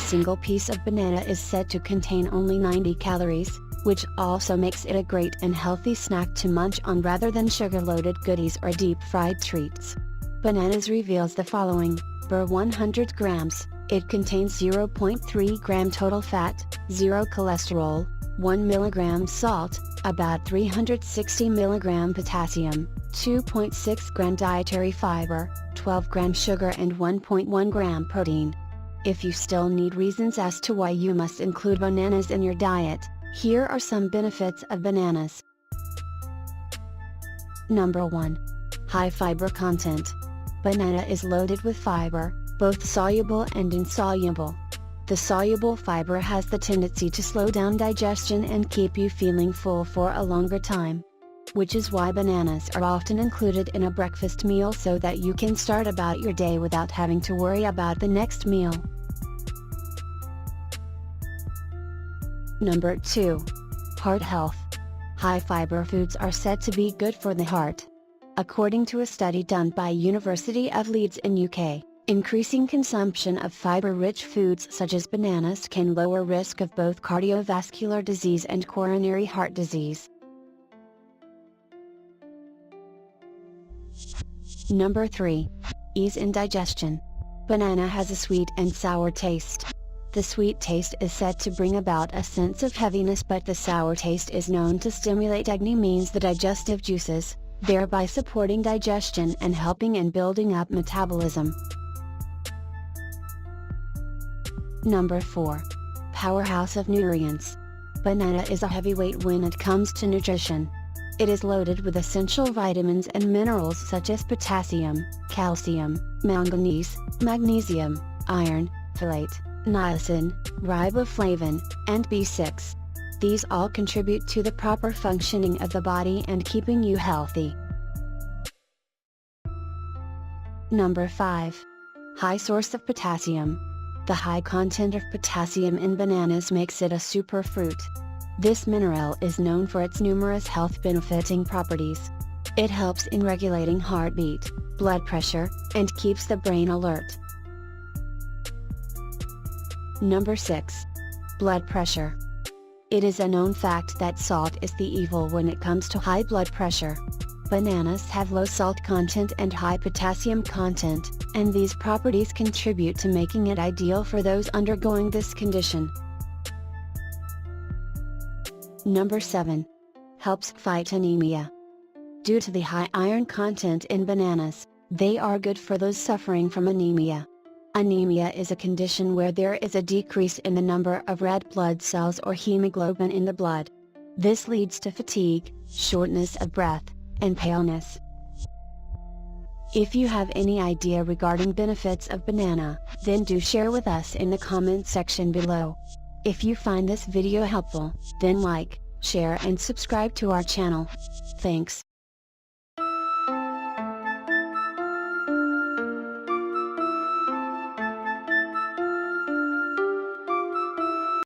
single piece of banana is said to contain only 90 calories, which also makes it a great and healthy snack to munch on rather than sugar-loaded goodies or deep-fried treats. Bananas reveals the following: per 100 grams, it contains 0.3 gram total fat, 0 cholesterol, 1 mg salt, about 360 mg potassium, 2.6 gram dietary fiber, 12 gram sugar and 1.1 gram protein. If you still need reasons as to why you must include bananas in your diet, here are some benefits of bananas. Number 1. High fiber content. Banana is loaded with fiber, both soluble and insoluble. The soluble fiber has the tendency to slow down digestion and keep you feeling full for a longer time. Which is why bananas are often included in a breakfast meal so that you can start about your day without having to worry about the next meal. Number 2. Heart health. High fiber foods are said to be good for the heart. According to a study done by University of Leeds in UK, increasing consumption of fiber-rich foods such as bananas can lower risk of both cardiovascular disease and coronary heart disease. Number 3. Ease in digestion. Banana has a sweet and sour taste. The sweet taste is said to bring about a sense of heaviness, but the sour taste is known to stimulate means the digestive juices, thereby supporting digestion and helping in building up metabolism. Number 4. Powerhouse of Nutrients. Banana is a heavyweight when it comes to nutrition. It is loaded with essential vitamins and minerals such as potassium, calcium, manganese, magnesium, iron, folate, niacin, riboflavin, and B6. These all contribute to the proper functioning of the body and keeping you healthy. Number 5. High source of potassium. The high content of potassium in bananas makes it a superfruit. This mineral is known for its numerous health-benefiting properties. It helps in regulating heartbeat, blood pressure, and keeps the brain alert. Number 6. Blood pressure. It is a known fact that salt is the evil when it comes to high blood pressure. Bananas have low salt content and high potassium content, and these properties contribute to making it ideal for those undergoing this condition. Number 7. Helps fight anemia. Due to the high iron content in bananas, they are good for those suffering from anemia. Anemia is a condition where there is a decrease in the number of red blood cells or hemoglobin in the blood. This leads to fatigue, shortness of breath, and paleness. If you have any idea regarding benefits of banana, then do share with us in the comment section below. If you find this video helpful, then like, share and subscribe to our channel. Thanks.